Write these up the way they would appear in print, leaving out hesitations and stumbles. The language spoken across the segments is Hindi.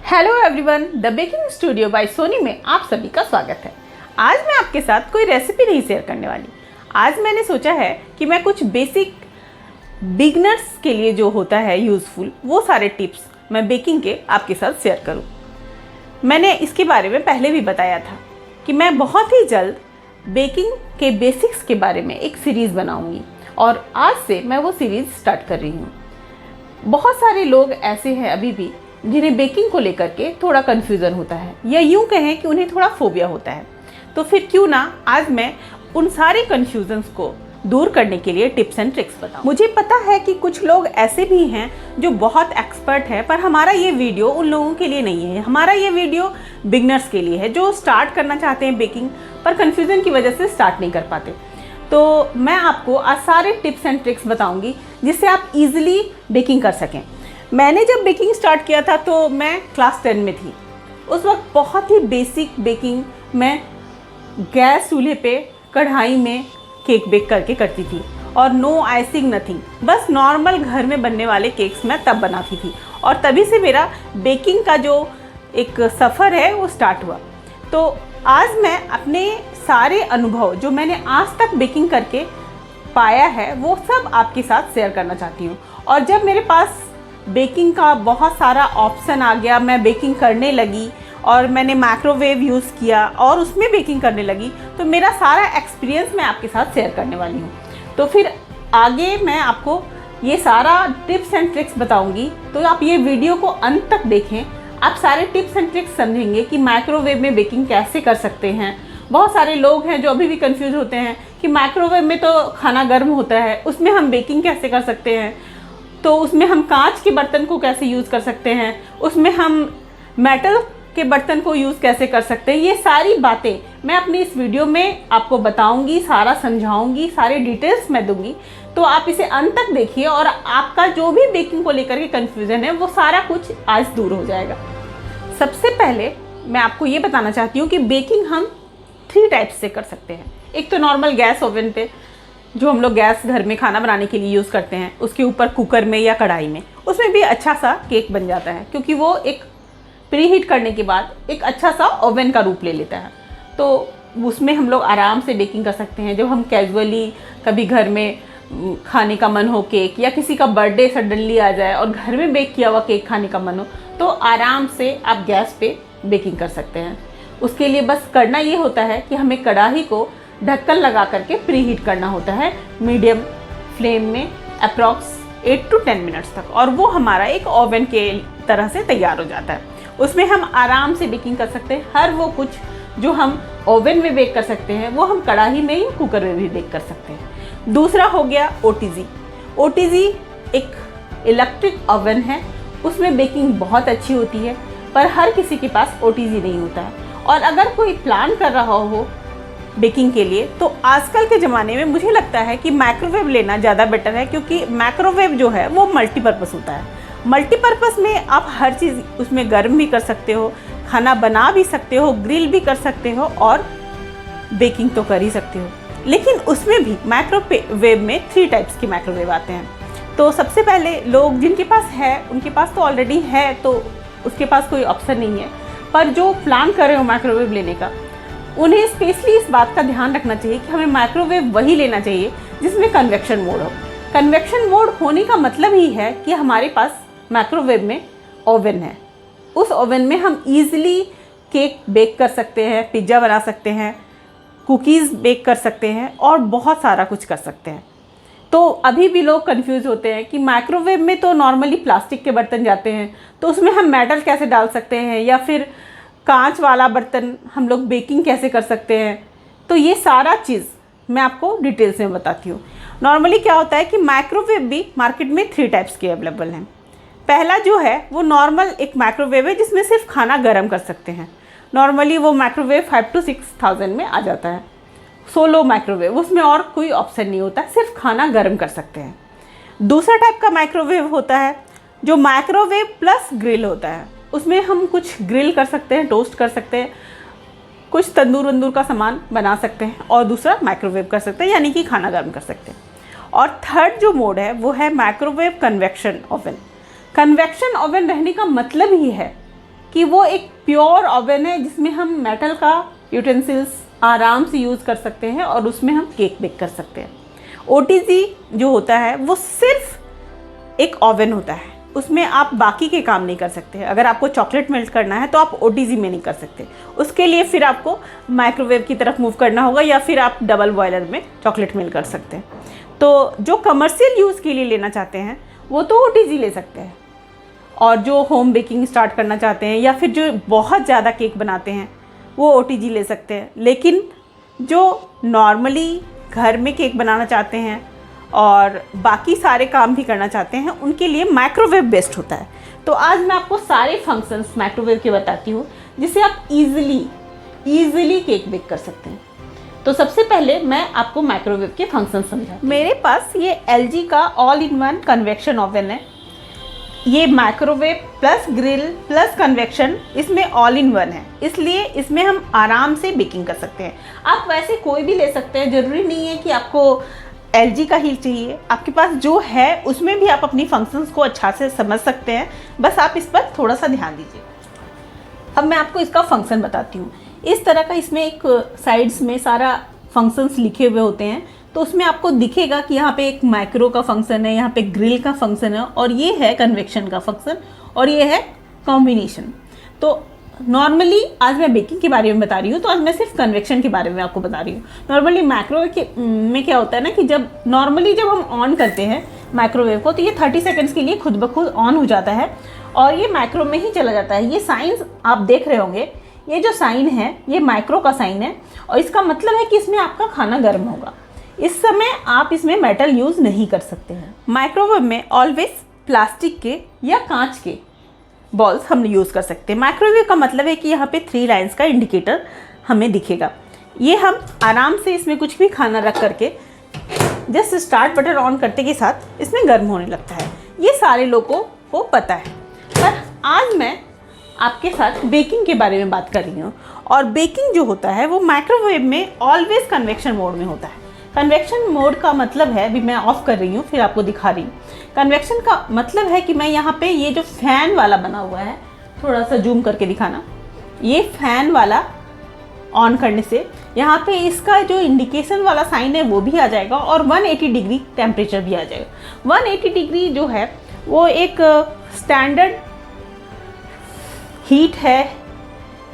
Hello everyone, the Baking Studio by Soni में आप सभी का स्वागत है। आज मैं आपके साथ कोई रेसिपी नहीं शेयर करने वाली। आज मैंने सोचा है कि मैं कुछ बेसिक बिगनर्स के लिए जो होता है यूज़फुल, वो सारे टिप्स मैं बेकिंग के आपके साथ शेयर करूं। मैंने इसके बारे में पहले भी बताया था कि मैं बहुत ही जल्द बेकिंग के बेसिक्स के बारे में एक सीरीज़ बनाऊँगी और आज से मैं वो सीरीज़ स्टार्ट कर रही हूँ। बहुत सारे लोग ऐसे हैं अभी भी जिन्हें बेकिंग को लेकर के थोड़ा कन्फ्यूज़न होता है, या यूँ कहें कि उन्हें थोड़ा फोबिया होता है। तो फिर क्यों ना आज मैं उन सारे कन्फ्यूजन्स को दूर करने के लिए टिप्स एंड ट्रिक्स बताऊं। मुझे पता है कि कुछ लोग ऐसे भी हैं जो बहुत एक्सपर्ट हैं, पर हमारा ये वीडियो उन लोगों के लिए नहीं है। हमारा ये वीडियो बिगनर्स के लिए है जो स्टार्ट करना चाहते हैं बेकिंग, पर कन्फ्यूज़न की वजह से स्टार्ट नहीं कर पाते। तो मैं आपको आज सारे टिप्स एंड ट्रिक्स बताऊँगी जिससे आप ईजिली बेकिंग कर सकें। मैंने जब बेकिंग स्टार्ट किया था तो मैं क्लास 10 में थी। उस वक्त बहुत ही बेसिक बेकिंग मैं गैस चूल्हे पे कढ़ाई में केक बेक करके करती थी और नो आइसिंग नथिंग, बस नॉर्मल घर में बनने वाले केक्स मैं तब बनाती थी और तभी से मेरा बेकिंग का जो एक सफ़र है वो स्टार्ट हुआ। तो आज मैं अपने सारे अनुभव जो मैंने आज तक बेकिंग करके पाया है वो सब आपके साथ शेयर करना चाहती हूँ। और जब मेरे पास बेकिंग का बहुत सारा ऑप्शन आ गया, मैं बेकिंग करने लगी और मैंने माइक्रोवेव यूज़ किया और उसमें बेकिंग करने लगी, तो मेरा सारा एक्सपीरियंस मैं आपके साथ शेयर करने वाली हूँ। तो फिर आगे मैं आपको ये सारा टिप्स एंड ट्रिक्स बताऊँगी, तो आप ये वीडियो को अंत तक देखें। आप सारे टिप्स एंड ट्रिक्स समझेंगे कि माइक्रोवेव में बेकिंग कैसे कर सकते हैं। बहुत सारे लोग हैं जो अभी भी कंफ्यूज होते हैं कि माइक्रोवेव में तो खाना गर्म होता है, उसमें हम बेकिंग कैसे कर सकते हैं, तो उसमें हम कांच के बर्तन को कैसे यूज़ कर सकते हैं, उसमें हम मेटल के बर्तन को यूज़ कैसे कर सकते हैं। ये सारी बातें मैं अपनी इस वीडियो में आपको बताऊंगी, सारा समझाऊंगी, सारे डिटेल्स मैं दूंगी। तो आप इसे अंत तक देखिए और आपका जो भी बेकिंग को लेकर के कन्फ्यूज़न है वो सारा कुछ आज दूर हो जाएगा। सबसे पहले मैं आपको ये बताना चाहती हूँ कि बेकिंग हम 3 टाइप्स से कर सकते हैं। एक तो नॉर्मल गैस ओवन पे, जो हम लोग गैस घर में खाना बनाने के लिए यूज़ करते हैं, उसके ऊपर कुकर में या कढ़ाई में, उसमें भी अच्छा सा केक बन जाता है क्योंकि वो एक प्री हीट करने के बाद एक अच्छा सा ओवन का रूप ले लेता है। तो उसमें हम लोग आराम से बेकिंग कर सकते हैं। जब हम कैजुअली कभी घर में खाने का मन हो केक, या किसी का बर्थडे सडनली आ जाए और घर में बेक किया हुआ केक खाने का मन हो, तो आराम से आप गैस पे बेकिंग कर सकते हैं। उसके लिए बस करना ये होता है कि हमें कढ़ाई को ढक्कन लगा करके प्री हीट करना होता है मीडियम फ्लेम में अप्रॉक्स 8 to 10 मिनट्स तक, और वो हमारा एक ओवन के तरह से तैयार हो जाता है। उसमें हम आराम से बेकिंग कर सकते हैं। हर वो कुछ जो हम ओवन में बेक कर सकते हैं वो हम कढ़ाई में या कुकर में भी बेक कर सकते हैं। दूसरा हो गया OTG। OTG एक इलेक्ट्रिक ओवन है, उसमें बेकिंग बहुत अच्छी होती है, पर हर किसी के पास OTG नहीं होता है। और अगर कोई प्लान कर रहा हो बेकिंग के लिए, तो आजकल के ज़माने में मुझे लगता है कि माइक्रोवेव लेना ज़्यादा बेटर है, क्योंकि माइक्रोवेव जो है वो मल्टीपर्पज़ होता है। मल्टीपर्पज़ में आप हर चीज़ उसमें गर्म भी कर सकते हो, खाना बना भी सकते हो, ग्रिल भी कर सकते हो और बेकिंग तो कर ही सकते हो। लेकिन उसमें भी माइक्रोवेव में 3 टाइप्स के माइक्रोवेव आते हैं। तो सबसे पहले लोग जिनके पास है, उनके पास तो ऑलरेडी है, तो उसके पास कोई ऑप्शन नहीं है। पर जो प्लान कर रहे हो माइक्रोवेव लेने का, उन्हें स्पेशली इस बात का ध्यान रखना चाहिए कि हमें माइक्रोवेव वही लेना चाहिए जिसमें कन्वेक्शन मोड हो। कन्वेक्शन मोड होने का मतलब ही है कि हमारे पास माइक्रोवेव में ओवन है। उस ओवन में हम ईज़िली केक बेक कर सकते हैं, पिज़्ज़ा बना सकते हैं, कुकीज़ बेक कर सकते हैं और बहुत सारा कुछ कर सकते हैं। तो अभी भी लोग कंफ्यूज होते हैं कि माइक्रोवेव में तो नॉर्मली प्लास्टिक के बर्तन जाते हैं, तो उसमें हम मेटल कैसे डाल सकते हैं, या फिर कांच वाला बर्तन हम लोग बेकिंग कैसे कर सकते हैं। तो ये सारा चीज़ मैं आपको डिटेल्स में बताती हूँ। नॉर्मली क्या होता है कि माइक्रोवेव भी मार्केट में 3 टाइप्स के अवेलेबल हैं। पहला जो है वो नॉर्मल एक माइक्रोवेव है जिसमें सिर्फ खाना गर्म कर सकते हैं। नॉर्मली वो माइक्रोवेव 5 to 6,000 में आ जाता है। सोलो माइक्रोवेव, उसमें और कोई ऑप्शन नहीं होता, सिर्फ खाना गर्म कर सकते हैं। दूसरा टाइप का माइक्रोवेव होता है जो माइक्रोवेव प्लस ग्रिल होता है। उसमें हम कुछ ग्रिल कर सकते हैं, टोस्ट कर सकते हैं, कुछ तंदूर वंदूर का सामान बना सकते हैं, और दूसरा माइक्रोवेव कर सकते हैं, यानी कि खाना गर्म कर सकते हैं। और थर्ड जो मोड है वो है microwave convection oven. Convection oven रहने का मतलब ही है कि वो एक प्योर ओवन है जिसमें हम मेटल का यूटेंसिल्स आराम से यूज़ कर सकते हैं और उसमें हम केक बेक कर सकते हैं। OTG जो होता है वो सिर्फ एक ओवन होता है, उसमें आप बाकी के काम नहीं कर सकते। अगर आपको चॉकलेट मेल्ट करना है तो आप OTG में नहीं कर सकते, उसके लिए फिर आपको माइक्रोवेव की तरफ मूव करना होगा या फिर आप डबल बॉयलर में चॉकलेट मेल्ट कर सकते हैं। तो जो कमर्शियल यूज़ के लिए लेना चाहते हैं वो तो OTG ले सकते हैं, और जो होम बेकिंग स्टार्ट करना चाहते हैं या फिर जो बहुत ज़्यादा केक बनाते हैं वो OTG ले सकते हैं। लेकिन जो नॉर्मली घर में केक बनाना चाहते हैं और बाकी सारे काम भी करना चाहते हैं उनके लिए माइक्रोवेव बेस्ट होता है। तो आज मैं आपको सारे फंक्शंस माइक्रोवेव के बताती हूँ जिससे आप इजीली केक बेक कर सकते हैं। तो सबसे पहले मैं आपको माइक्रोवेव के फंक्शन समझाती हूँ। मेरे पास ये LG का all in one convection oven है। ये microwave plus grill plus convection, इसमें ऑल इन वन है, इसलिए इसमें हम आराम से बेकिंग कर सकते हैं। आप वैसे कोई भी ले सकते हैं, ज़रूरी नहीं है कि आपको LG का ही चाहिए। आपके पास जो है उसमें भी आप अपनी फंक्शंस को अच्छा से समझ सकते हैं, बस आप इस पर थोड़ा सा ध्यान दीजिए। अब मैं आपको इसका फंक्शन बताती हूँ। इस तरह का इसमें एक साइड्स में सारा फंक्शंस लिखे हुए होते हैं, तो उसमें आपको दिखेगा कि यहाँ पे एक माइक्रो का फंक्शन है, यहाँ पे ग्रिल का फंक्शन है, और ये है कन्वेक्शन का फंक्शन, और ये है कॉम्बिनेशन। तो नॉर्मली आज मैं बेकिंग के बारे में बता रही हूँ, तो आज मैं सिर्फ कन्वेक्शन के बारे में आपको बता रही हूँ। नॉर्मली माइक्रोवेव के में क्या होता है ना कि जब हम ऑन करते हैं माइक्रोवेव को, तो ये 30 सेकेंड्स के लिए खुद ब खुद ऑन हो जाता है और ये माइक्रो में ही चला जाता है। ये साइंस आप देख रहे होंगे, ये जो साइन है ये माइक्रो का साइन है, और इसका मतलब है कि इसमें आपका खाना गर्म होगा। इस समय आप इसमें मेटल यूज़ नहीं कर सकते हैं। माइक्रोवेव में ऑलवेज प्लास्टिक के या कांच के बॉल्स हम यूज़ कर सकते हैं। माइक्रोवेव का मतलब है कि यहाँ पे 3 लाइंस का इंडिकेटर हमें दिखेगा। ये हम आराम से इसमें कुछ भी खाना रख करके जस्ट स्टार्ट बटन ऑन करते के साथ इसमें गर्म होने लगता है। ये सारे लोगों को पता है, पर आज मैं आपके साथ बेकिंग के बारे में बात कर रही हूँ। और बेकिंग जो होता है वो माइक्रोवेव में ऑलवेज कन्वेक्शन मोड में होता है। कन्वेक्शन मोड का मतलब है, अभी मैं ऑफ कर रही हूँ फिर आपको दिखा रही हूँ। कन्वेक्शन का मतलब है कि मैं यहाँ पे ये जो फैन वाला बना हुआ है, थोड़ा सा जूम करके दिखाना, ये फैन वाला ऑन करने से यहाँ पे इसका जो इंडिकेशन वाला साइन है वो भी आ जाएगा और 180 डिग्री टेम्परेचर भी आ जाएगा। 180 डिग्री जो है वो एक स्टैंडर्ड हीट है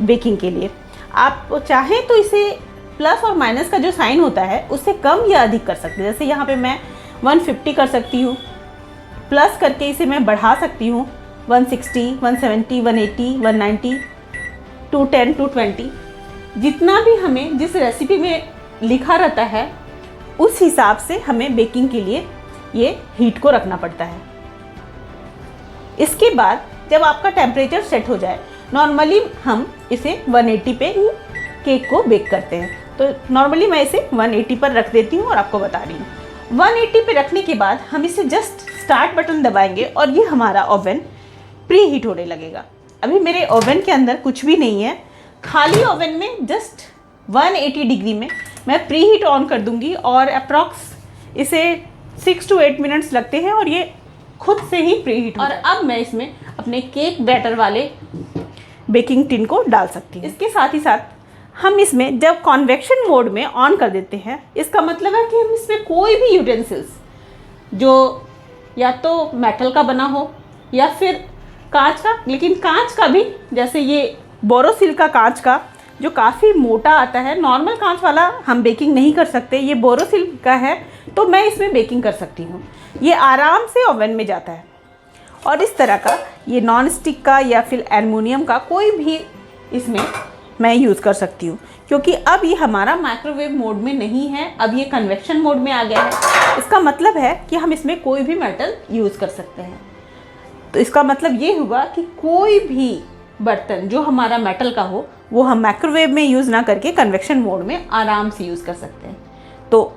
बेकिंग के लिए। आप चाहें तो इसे प्लस और माइनस का जो साइन होता है उससे कम या अधिक कर सकते हैं। जैसे यहाँ पे मैं 150 कर सकती हूँ, प्लस करके इसे मैं बढ़ा सकती हूँ 160, 170, 180, 190, 210, 220, जितना भी हमें जिस रेसिपी में लिखा रहता है उस हिसाब से हमें बेकिंग के लिए ये हीट को रखना पड़ता है। इसके बाद जब आपका टेम्परेचर सेट हो जाए, नॉर्मली हम इसे 180 पे केक को बेक करते हैं। तो नॉर्मली मैं इसे 180 पर रख देती हूँ और आपको बता रही हूँ। 180 पे रखने के बाद हम इसे जस्ट स्टार्ट बटन दबाएंगे और ये हमारा ओवन प्री हीट होने लगेगा। अभी मेरे ओवन के अंदर कुछ भी नहीं है, खाली ओवन में जस्ट 180 डिग्री में मैं प्री हीट ऑन कर दूंगी और अप्रॉक्स इसे 6 to 8 मिनट्स लगते हैं और ये खुद से ही प्री हीट। और अब मैं इसमें अपने केक बैटर वाले बेकिंग टिन को डाल सकती हूँ। इसके साथ ही साथ हम इसमें जब कन्वेक्शन मोड में ऑन कर देते हैं, इसका मतलब है कि हम इसमें कोई भी यूटेंसिल्स जो या तो मेटल का बना हो या फिर कांच का, लेकिन कांच का भी, जैसे ये बोरोसिल का कांच का जो काफ़ी मोटा आता है, नॉर्मल कांच वाला हम बेकिंग नहीं कर सकते, ये बोरोसिल का है तो मैं इसमें बेकिंग कर सकती हूँ। ये आराम से ओवन में जाता है। और इस तरह का ये नॉन स्टिक का या फिर एल्युमिनियम का कोई भी इसमें मैं यूज़ कर सकती हूँ, क्योंकि अब ये हमारा माइक्रोवेव मोड में नहीं है, अब ये कन्वेक्शन मोड में आ गया है। इसका मतलब है कि हम इसमें कोई भी मेटल यूज़ कर सकते हैं। तो इसका मतलब ये हुआ कि कोई भी बर्तन जो हमारा मेटल का हो वो हम माइक्रोवेव में यूज़ ना करके कन्वेक्शन मोड में आराम से यूज़ कर सकते हैं। तो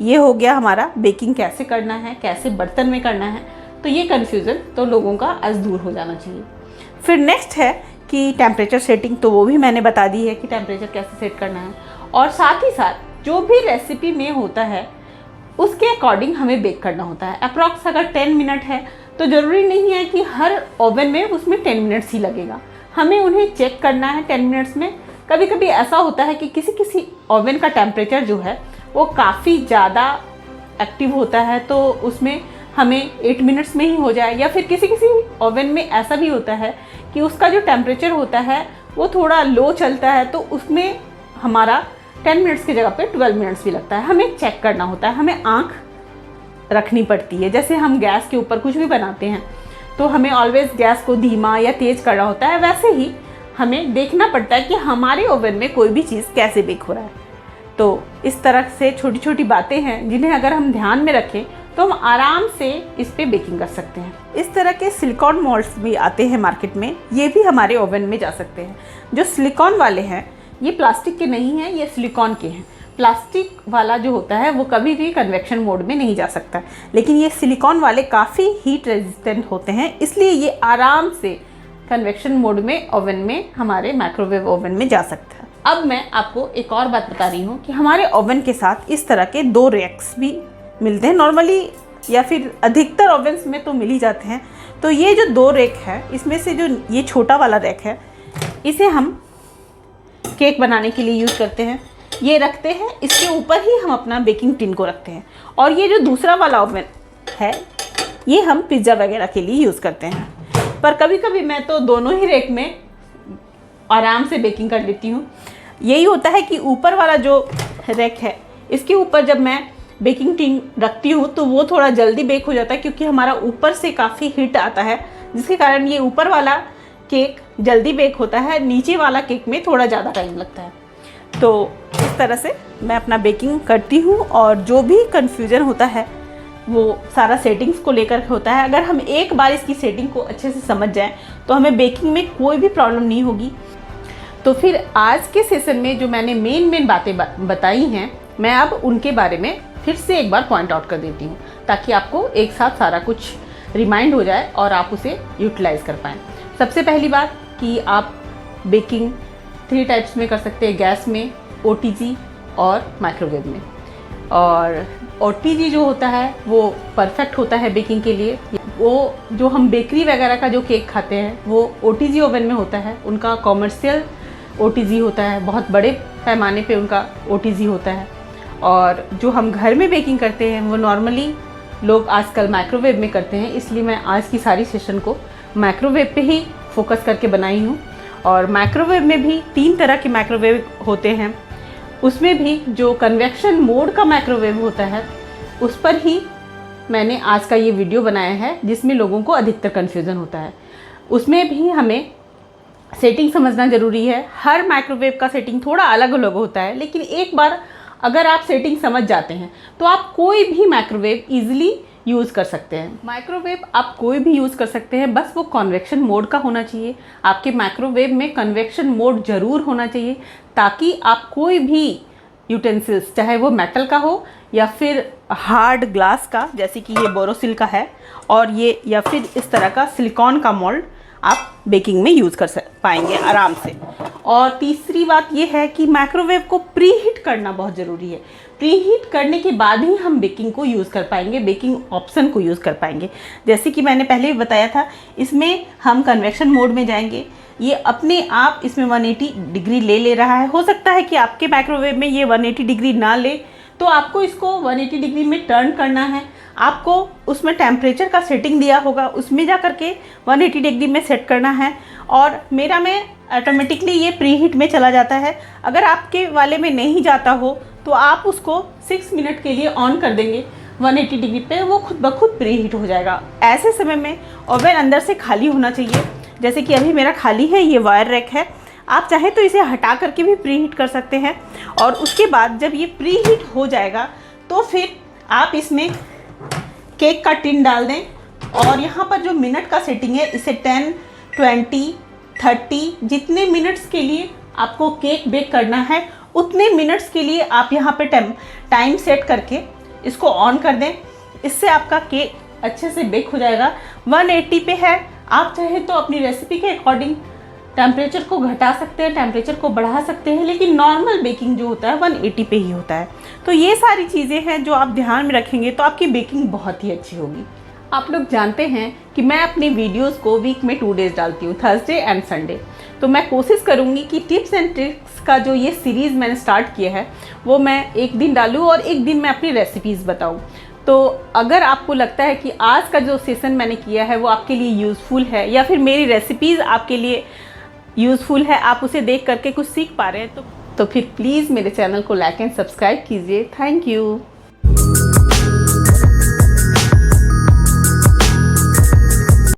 ये हो गया हमारा बेकिंग कैसे करना है, कैसे बर्तन में करना है। तो ये कन्फ्यूज़न तो लोगों का आज दूर हो जाना चाहिए। फिर नेक्स्ट है कि टेम्परेचर सेटिंग, तो वो भी मैंने बता दी है कि टेम्परेचर कैसे सेट करना है। और साथ ही साथ जो भी रेसिपी में होता है उसके अकॉर्डिंग हमें बेक करना होता है। अप्रॉक्स अगर 10 मिनट है तो ज़रूरी नहीं है कि हर ओवन में उसमें 10 मिनट्स ही लगेगा। हमें उन्हें चेक करना है 10 मिनट्स में। कभी कभी ऐसा होता है कि किसी किसी ओवन का टेम्परेचर जो है वो काफ़ी ज़्यादा एक्टिव होता है, तो उसमें हमें 8 मिनट्स में ही हो जाए, या फिर किसी किसी ओवन में ऐसा भी होता है कि उसका जो टेम्परेचर होता है वो थोड़ा लो चलता है, तो उसमें हमारा 10 मिनट्स की जगह पे 12 मिनट्स भी लगता है। हमें चेक करना होता है, हमें आँख रखनी पड़ती है। जैसे हम गैस के ऊपर कुछ भी बनाते हैं तो हमें ऑलवेज गैस को धीमा या तेज़ करना होता है, वैसे ही हमें देखना पड़ता है कि हमारे ओवन में कोई भी चीज़ कैसे बेक हो रहा है। तो इस तरह से छोटी छोटी बातें हैं जिन्हें अगर हम ध्यान में रखें तो हम आराम से इस पे बेकिंग कर सकते हैं। इस तरह के सिलिकॉन मोल्ड्स भी आते हैं मार्केट में, ये भी हमारे ओवन में जा सकते हैं। जो सिलिकॉन वाले हैं ये प्लास्टिक के नहीं हैं, ये सिलिकॉन के हैं। प्लास्टिक वाला जो होता है वो कभी भी कन्वेक्शन मोड में नहीं जा सकता, लेकिन ये सिलिकॉन वाले काफ़ी हीट रेजिस्टेंट होते हैं, इसलिए ये आराम से कन्वेक्शन मोड में ओवन में, हमारे माइक्रोवेव ओवन में जा सकता है। अब मैं आपको एक और बात बता रही हूँ कि हमारे ओवन के साथ इस तरह के 2 रैक्स भी मिलते हैं नॉर्मली, या फिर अधिकतर ओवन्स में तो मिल ही जाते हैं। तो ये जो 2 रैक है, इसमें से जो ये छोटा वाला रैक है इसे हम केक बनाने के लिए यूज़ करते हैं। ये रखते हैं, इसके ऊपर ही हम अपना बेकिंग टिन को रखते हैं। और ये जो दूसरा वाला ओवन है ये हम पिज़्ज़ा वगैरह के लिए यूज़ करते हैं। पर कभी कभी मैं तो दोनों ही रैक में आराम से बेकिंग कर लेती हूँ। यही होता है कि ऊपर वाला जो रैक है इसके ऊपर जब मैं बेकिंग टिन रखती हूँ तो वो थोड़ा जल्दी बेक हो जाता है, क्योंकि हमारा ऊपर से काफ़ी हीट आता है, जिसके कारण ये ऊपर वाला केक जल्दी बेक होता है, नीचे वाला केक में थोड़ा ज़्यादा टाइम लगता है। तो इस तरह से मैं अपना बेकिंग करती हूँ, और जो भी कन्फ्यूज़न होता है वो सारा सेटिंग्स को लेकर होता है। अगर हम एक बार इसकी सेटिंग को अच्छे से समझ जाएं तो हमें बेकिंग में कोई भी प्रॉब्लम नहीं होगी। तो फिर आज के सेशन में जो मैंने मेन बातें बताई हैं, मैं अब उनके बारे में फिर से एक बार पॉइंट आउट कर देती हूँ, ताकि आपको एक साथ सारा कुछ रिमाइंड हो जाए और आप उसे यूटिलाइज़ कर पाएँ। सबसे पहली बात कि आप बेकिंग 3 टाइप्स में कर सकते हैं, गैस में, OTG और माइक्रोवेव में। और OTG जो होता है वो परफेक्ट होता है बेकिंग के लिए। वो जो हम बेकरी वगैरह का जो केक खाते हैं वो OTG ओवन में होता है, उनका कॉमर्शियल OTG होता है, बहुत बड़े पैमाने पे उनका OTG होता है। और जो हम घर में बेकिंग करते हैं वो नॉर्मली लोग आजकल माइक्रोवेव में करते हैं, इसलिए मैं आज की सारी सेशन को माइक्रोवेव पे ही फोकस करके बनाई हूँ। और माइक्रोवेव में भी 3 तरह के माइक्रोवेव होते हैं, उसमें भी जो कन्वेक्शन मोड का माइक्रोवेव होता है उस पर ही मैंने आज का ये वीडियो बनाया है, जिसमें लोगों को अधिकतर कन्फ्यूज़न होता है। उसमें भी हमें सेटिंग समझना ज़रूरी है। हर माइक्रोवेव का सेटिंग थोड़ा अलग अलग होता है, लेकिन एक बार अगर आप सेटिंग समझ जाते हैं तो आप कोई भी माइक्रोवेव ईजिली यूज़ कर सकते हैं। माइक्रोवेव आप कोई भी यूज़ कर सकते हैं, बस वो कन्वेक्शन मोड का होना चाहिए। आपके माइक्रोवेव में कन्वेक्शन मोड ज़रूर होना चाहिए, ताकि आप कोई भी यूटेंसिल्स, चाहे वो मेटल का हो या फिर हार्ड ग्लास का, जैसे कि ये बोरोसिल का है, और ये या फिर इस तरह का सिलिकॉन का मोल्ड, आप बेकिंग में यूज़ कर पाएंगे आराम से। और तीसरी बात ये है कि माइक्रोवेव को प्री हीट करना बहुत ज़रूरी है। प्री हीट करने के बाद ही हम बेकिंग को यूज़ कर पाएंगे, बेकिंग ऑप्शन को यूज़ कर पाएंगे। जैसे कि मैंने पहले भी बताया था, इसमें हम कन्वेक्शन मोड में जाएंगे, ये अपने आप इसमें 180 डिग्री ले रहा है। हो सकता है कि आपके माइक्रोवेव में ये 180 डिग्री ना ले, तो आपको इसको 180 डिग्री में टर्न करना है। आपको उसमें टेम्परेचर का सेटिंग दिया होगा, उसमें जा करके 180 डिग्री में सेट करना है। और मेरा में ऑटोमेटिकली ये प्री हीट में चला जाता है। अगर आपके वाले में नहीं जाता हो तो आप उसको 6 मिनट के लिए ऑन कर देंगे 180 डिग्री पे, वो खुद ब खुद प्री हीट हो जाएगा। ऐसे समय में ओवन अंदर से खाली होना चाहिए, जैसे कि अभी मेरा खाली है, ये वायर रैक है। आप चाहें तो इसे हटा करके भी प्री हीट कर सकते हैं। और उसके बाद जब ये प्री हीट हो जाएगा तो फिर आप इसमें केक का टिन डाल दें, और यहाँ पर जो मिनट का सेटिंग है इसे 10, 20, 30 जितने मिनट्स के लिए आपको केक बेक करना है उतने मिनट्स के लिए आप यहाँ पे टाइम सेट करके इसको ऑन कर दें। इससे आपका केक अच्छे से बेक हो जाएगा। 180 पे है, आप चाहें तो अपनी रेसिपी के अकॉर्डिंग टेम्परेचर को घटा सकते हैं, टेम्परेचर को बढ़ा सकते हैं, लेकिन नॉर्मल बेकिंग जो होता है 180 पे ही होता है। तो ये सारी चीज़ें हैं जो आप ध्यान में रखेंगे तो आपकी बेकिंग बहुत ही अच्छी होगी। आप लोग जानते हैं कि मैं अपनी वीडियोस को वीक में 2 डेज़ डालती हूँ, थर्सडे एंड संडे। तो मैं कोशिश करूँगी कि टिप्स एंड ट्रिक्स का जो ये सीरीज़ मैंने स्टार्ट किया है वो मैं एक दिन डालूँ और एक दिन मैं अपनी रेसिपीज़ बताऊँ। तो अगर आपको लगता है कि आज का जो सेशन मैंने किया है वो आपके लिए यूज़फुल है या फिर मेरी रेसिपीज़ आपके लिए यूज़फुल है, आप उसे देख करके कुछ सीख पा रहे हैं, तो फिर प्लीज़ मेरे चैनल को लाइक एंड सब्सक्राइब कीजिए। Thank you.